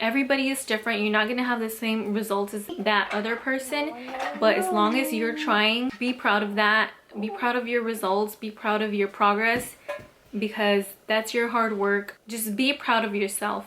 Everybody is different. You're not gonna have the same results as that other person, but as long as you're trying, be proud of that. Be proud of your results, be proud of your progress, because that's your hard work. Just be proud of yourself.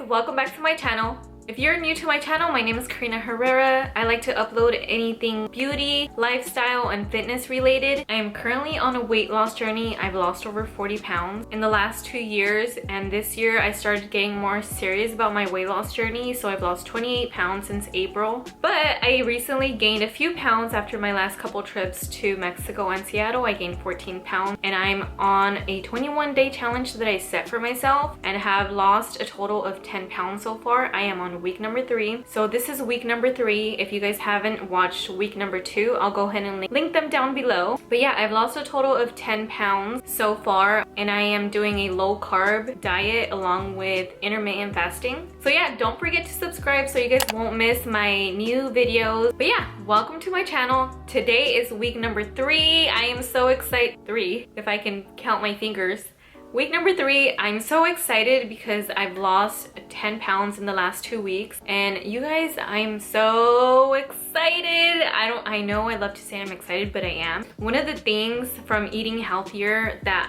Welcome back to my channel. If you're new to my channel, my name is Karina Herrera. I like to upload anything beauty, lifestyle, and fitness related. I am currently on a weight loss journey. I've lost over 40 pounds in the last 2 years, and this year I started getting more serious about my weight loss journey, so I've lost 28 pounds since April. But I recently gained a few pounds after my last couple trips to Mexico and Seattle. I gained 14 pounds, and I'm on a 21-day challenge that I set for myself and have lost a total of 10 pounds so far. I am on week number 3. So this is week number 3. If you guys haven't watched week number 2, I'll go ahead and link them down below. But yeah, I've lost a total of 10 pounds so far, and I am doing a low carb diet along with intermittent fasting. So yeah, don't forget to subscribe so you guys won't miss my new videos. But yeah, welcome to my channel. Today is week number 3. I am so excited. 3, if I can count my fingers. Week number 3, I'm so excited because I've lost 10 pounds in the last 2 weeks. And you guys, I'm so excited. I know I love to say I'm excited, but I am. One of the things from eating healthier that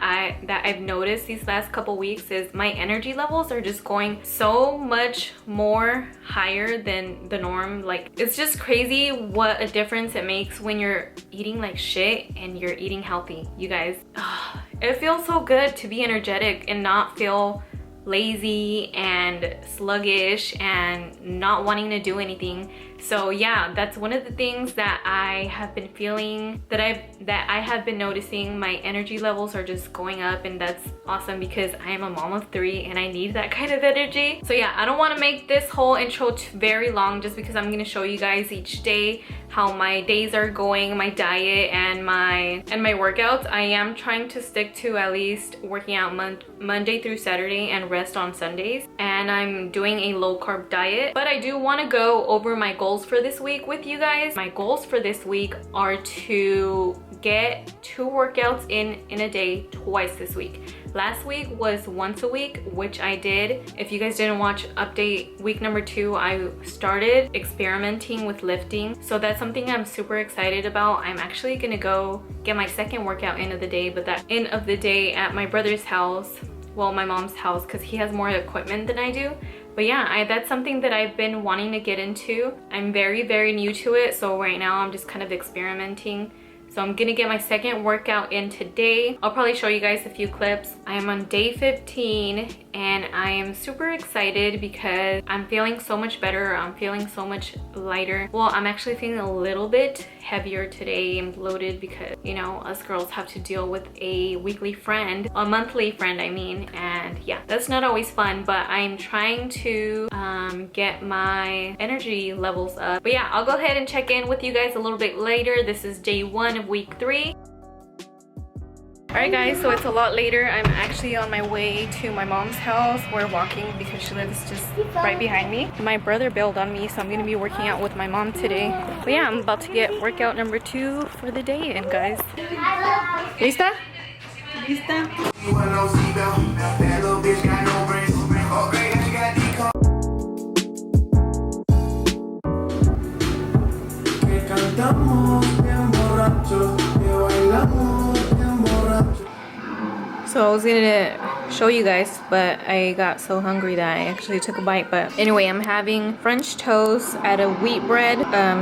I've noticed these last couple weeks is my energy levels are just going so much more higher than the norm. Like, it's just crazy what a difference it makes when you're eating like shit and you're eating healthy, you guys. It feels so good to be energetic and not feel lazy and sluggish and not wanting to do anything. So yeah, that's one of the things that I have been feeling, that I have been noticing. My energy levels are just going up, and that's awesome because I am a mom of 3 and I need that kind of energy. So yeah, I don't want to make this whole intro very long, just because I'm going to show you guys each day how my days are going, my diet and my workouts. I am trying to stick to at least working out Monday through Saturday and rest on Sundays, and I'm doing a low carb diet. But I do want to go over my goals for this week with you guys. My goals for this week are to get 2 workouts in a day twice this week. Last week was once a week, which I did. If you guys didn't watch update week number 2, I started experimenting with lifting. So that's something I'm super excited about. I'm actually gonna go get my second workout end of the day, but that end of the day at my brother's house, well, my mom's house, because he has more equipment than I do. But yeah, that's something that I've been wanting to get into. I'm very, very new to it, so right now I'm just kind of experimenting. So I'm gonna get my second workout in today. I'll probably show you guys a few clips. I am on day 15 and I am super excited because I'm feeling so much better. I'm feeling so much lighter. Well, I'm actually feeling a little bit heavier today and bloated because, you know, us girls have to deal with a monthly friend, I mean, and yeah, that's not always fun, but I'm trying to get my energy levels up. But yeah, I'll go ahead and check in with you guys a little bit later. This is day 1 of week 3. Alright guys, so it's a lot later. I'm actually on my way to my mom's house. We're walking because she lives just right behind me. My brother bailed on me, so I'm gonna be working out with my mom today. But yeah, I'm about to get workout number 2 for the day in, guys. Lista? Lista? So I was gonna show you guys, but I got so hungry that I actually took a bite. But anyway, I'm having French toast, add a wheat bread,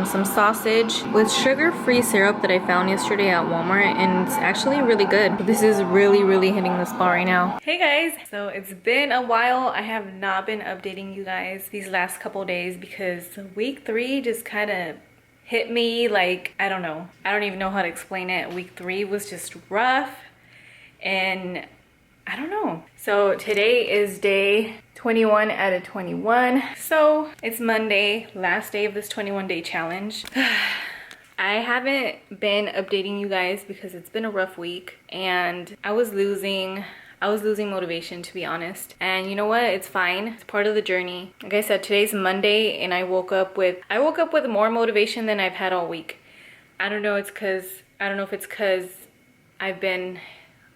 some sausage with sugar-free syrup that I found yesterday at Walmart, and it's actually really good. This is really hitting the spot right now. Hey guys, so it's been a while. I have not been updating you guys these last couple days because week 3 just kind of hit me like, I don't know. I don't even know how to explain it. Week 3 was just rough. And I don't know. So today is day 21 out of 21. So it's Monday, last day of this 21-day challenge. I haven't been updating you guys because it's been a rough week and I was losing I was losing motivation, to be honest. And you know what? It's fine. It's part of the journey. Like I said, today's Monday and I woke up with more motivation than I've had all week. I don't know if it's because I've been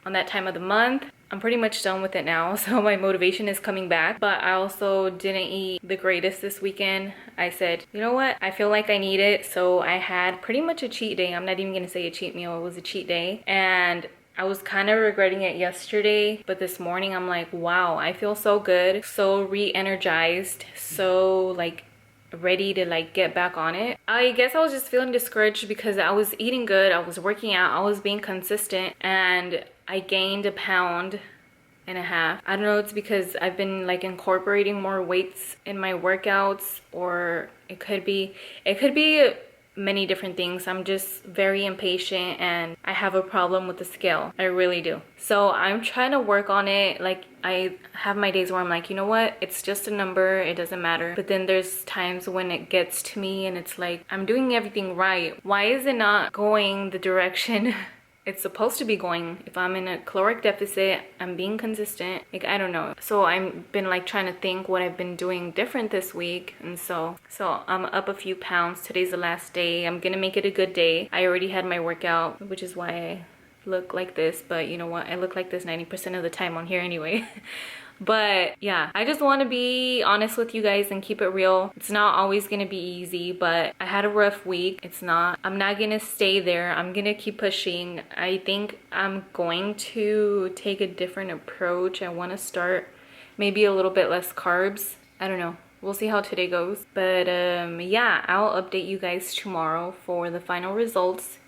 on that time of the month. I'm pretty much done with it now, so my motivation is coming back. But I also didn't eat the greatest this weekend. I said, you know what? I feel like I need it. So I had pretty much a cheat day. I'm not even gonna say a cheat meal. It was a cheat day. And I was kind of regretting it yesterday, but this morning I'm like, wow, I feel so good, so re-energized, so like ready to like get back on it. I guess I was just feeling discouraged because I was eating good, I was working out, I was being consistent, and I gained 1.5 pounds. I don't know, it's because I've been like incorporating more weights in my workouts, or it could be many different things. I'm just very impatient and I have a problem with the scale. I really do. So I'm trying to work on it. Like, I have my days where I'm like, you know what? It's just a number. It doesn't matter. But then there's times when it gets to me and it's like, I'm doing everything right. Why is it not going the direction it's supposed to be going? If I'm in a caloric deficit, I'm being consistent. Like, I don't know. So I've been like trying to think what I've been doing different this week. And so I'm up a few pounds. Today's the last day. I'm gonna make it a good day. I already had my workout, which is why I look like this. But you know what? I look like this 90% of the time on here anyway. But yeah, I just want to be honest with you guys and keep it real. It's not always going to be easy, but I had a rough week. I'm not going to stay there. I'm going to keep pushing. I think I'm going to take a different approach. I want to start maybe a little bit less carbs. I don't know. We'll see how today goes. But yeah, I'll update you guys tomorrow for the final results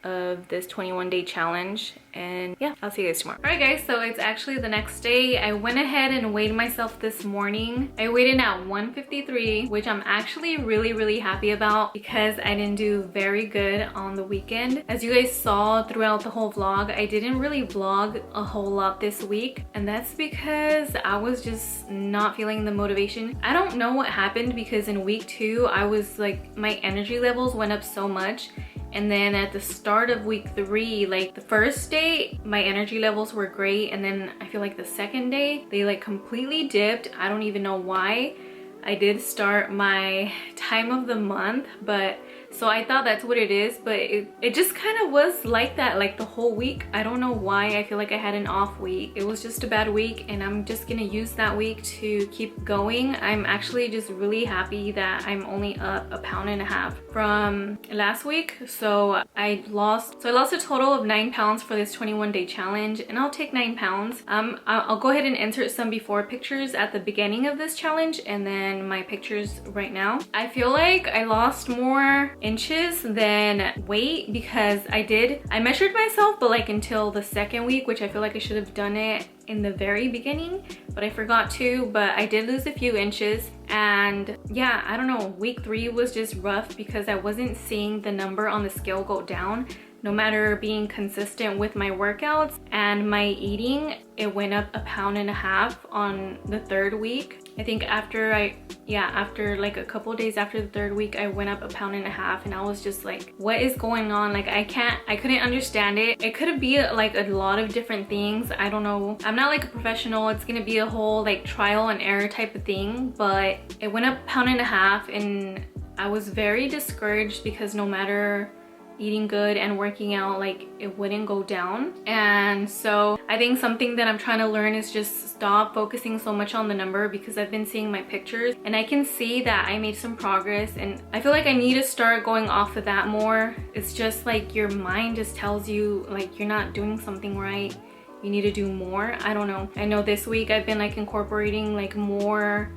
of this 21-day challenge. And yeah, I'll see you guys tomorrow. All right guys, so it's actually the next day. I went ahead and weighed myself this morning. I weighed in at 153, which I'm actually really happy about because I didn't do very good on the weekend. As you guys saw throughout the whole vlog, I didn't really vlog a whole lot this week, and that's because I was just not feeling the motivation. I don't know what happened, because in week 2 I was like, my energy levels went up so much. And then at the start of week 3, like the first day, my energy levels were great. And then I feel like the second day, they like completely dipped. I don't even know why. I did start my time of the month, but so I thought that's what it is, but it just kind of was like that like the whole week. I don't know why. I feel like I had an off week. It was just a bad week, and I'm just gonna use that week to keep going. I'm actually just really happy that I'm only up 1.5 pounds from last week. So I lost a total of 9 pounds for this 21-day challenge, and I'll take 9 pounds. I'll go ahead and insert some before pictures at the beginning of this challenge and then my pictures right now. I feel like I lost more inches than weight because I measured myself, but like until the second week, which I feel like I should have done it in the very beginning, but I forgot to. But I did lose a few inches, and yeah, I don't know, week 3 was just rough because I wasn't seeing the number on the scale go down. No matter being consistent with my workouts and my eating, it went up 1.5 pounds on the 3rd week. I think after like a couple days after the 3rd week, I went up 1.5 pounds, and I was just like, what is going on? Like, I couldn't understand it. It could be like a lot of different things. I don't know. I'm not like a professional. It's gonna be a whole like trial and error type of thing, but it went up 1.5 pounds, and I was very discouraged because no matter eating good and working out, like it wouldn't go down. And so I think something that I'm trying to learn is just stop focusing so much on the number, because I've been seeing my pictures and I can see that I made some progress, and I feel like I need to start going off of that more. It's just like your mind just tells you like you're not doing something right, you need to do more. I don't know. I know this week I've been like incorporating like more.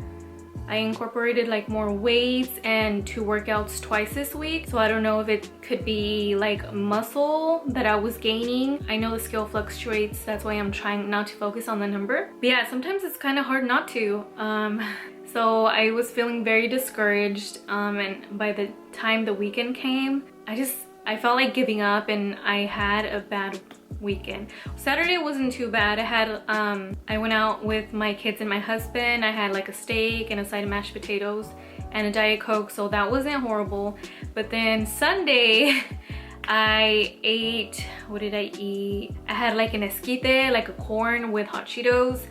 I incorporated like more weights and 2 workouts twice this week. So I don't know if it could be like muscle that I was gaining. I know the scale fluctuates, that's why I'm trying not to focus on the number. But yeah, sometimes it's kind of hard not to. So I was feeling very discouraged, and by the time the weekend came, I felt like giving up, and I had a bad weekend. Saturday wasn't too bad. I went out with my kids and my husband. I had like a steak and a side of mashed potatoes and a Diet Coke, so that wasn't horrible. But then Sunday I ate, what did I eat? I had like an esquite, like a corn with hot Cheetos.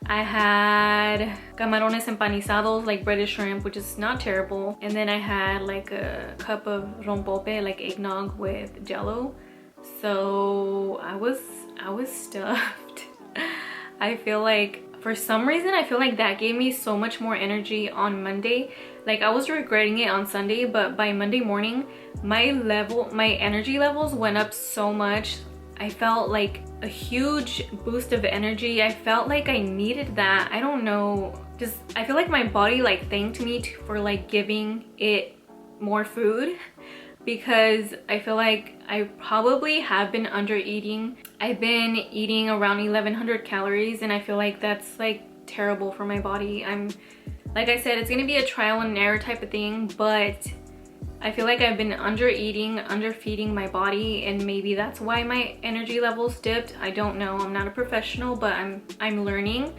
I had camarones empanizados, like breaded shrimp, which is not terrible. And then I had like a cup of rompope, like eggnog with jello. So I was stuffed. I feel like for some reason, I feel like that gave me so much more energy on Monday. Like I was regretting it on Sunday, but by Monday morning, my energy levels went up so much. I felt like a huge boost of energy. I felt like I needed that. I don't know, just I feel like my body like thanked me for like giving it more food, because I feel like I probably have been under eating. I've been eating around 1100 calories, and I feel like that's like terrible for my body. Like I said, it's gonna be a trial and error type of thing, but I feel like I've been under eating, under feeding my body, and maybe that's why my energy levels dipped. I don't know. I'm not a professional, but I'm learning.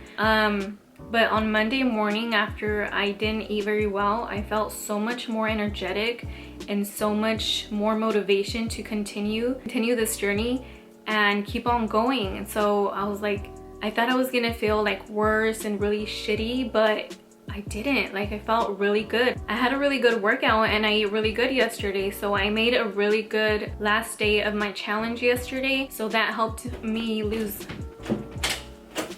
But on Monday morning, after I didn't eat very well, I felt so much more energetic and so much more motivation to continue this journey and keep on going. And so I was like, I thought I was gonna feel like worse and really shitty, but I didn't. Like I felt really good. I had a really good workout and I ate really good yesterday. So I made a really good last day of my challenge yesterday. So that helped me lose.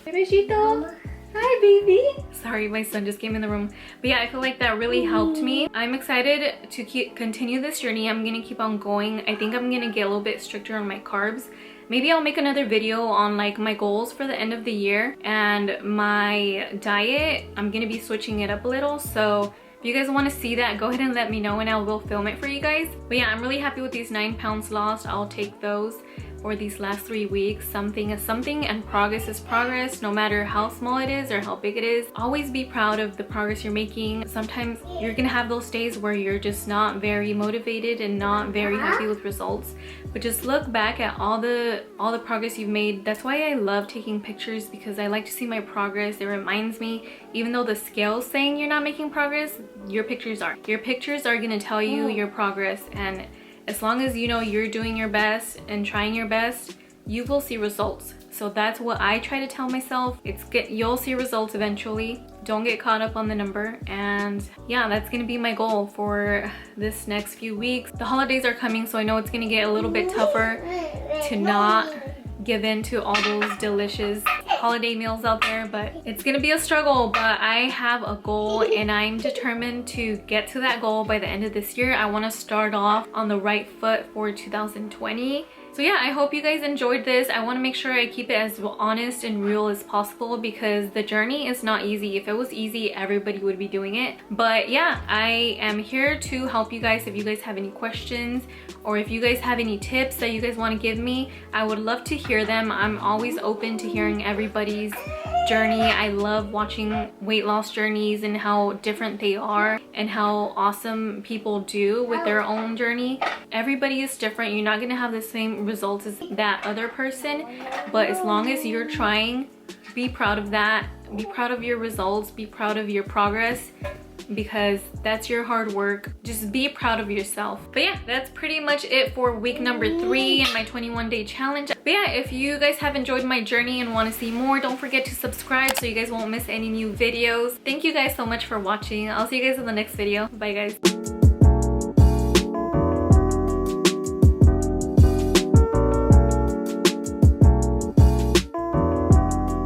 Besito. Hi baby. Sorry, my son just came in the room. But yeah, I feel like that really helped me. I'm excited to continue this journey. I'm gonna keep on going. I think I'm gonna get a little bit stricter on my carbs. Maybe I'll make another video on like my goals for the end of the year and my diet. I'm gonna be switching it up a little. So if you guys want to see that, go ahead and let me know and I will film it for you guys. But yeah, I'm really happy with these 9 pounds lost. I'll take those for these last 3 weeks. Something is something, and progress is progress, no matter how small it is or how big it is. Always be proud of the progress you're making. Sometimes you're gonna have those days where you're just not very motivated and not very happy with results, but just look back at all the progress you've made. That's why I love taking pictures, because I like to see my progress. It reminds me, even though the scale's saying you're not making progress, your pictures are gonna tell you your progress. And as long as you know you're doing your best and trying your best, you will see results. So that's what I try to tell myself. You'll see results eventually. Don't get caught up on the number. And yeah, that's gonna be my goal for this next few weeks. The holidays are coming, so I know it's gonna get a little bit tougher to not give in to all those delicious holiday meals out there, but it's gonna be a struggle. But I have a goal and I'm determined to get to that goal by the end of this year. I want to start off on the right foot for 2020. So yeah, I hope you guys enjoyed this. I want to make sure I keep it as honest and real as possible, because the journey is not easy. If it was easy, everybody would be doing it. But yeah, I am here to help you guys. If you guys have any questions, or if you guys have any tips that you guys want to give me, I would love to hear them. I'm always open to hearing everybody's journey. I love watching weight loss journeys and how different they are and how awesome people do with their own journey. Everybody is different. You're not going to have the same results as that other person, but as long as you're trying, be proud of that. Be proud of your results. Be proud of your progress, because that's your hard work. Just be proud of yourself. But yeah, that's pretty much it for week number 3 in my 21-day challenge. But yeah, if you guys have enjoyed my journey and want to see more, don't forget to subscribe so you guys won't miss any new videos. Thank you guys so much for watching. I'll see you guys in the next video. Bye guys.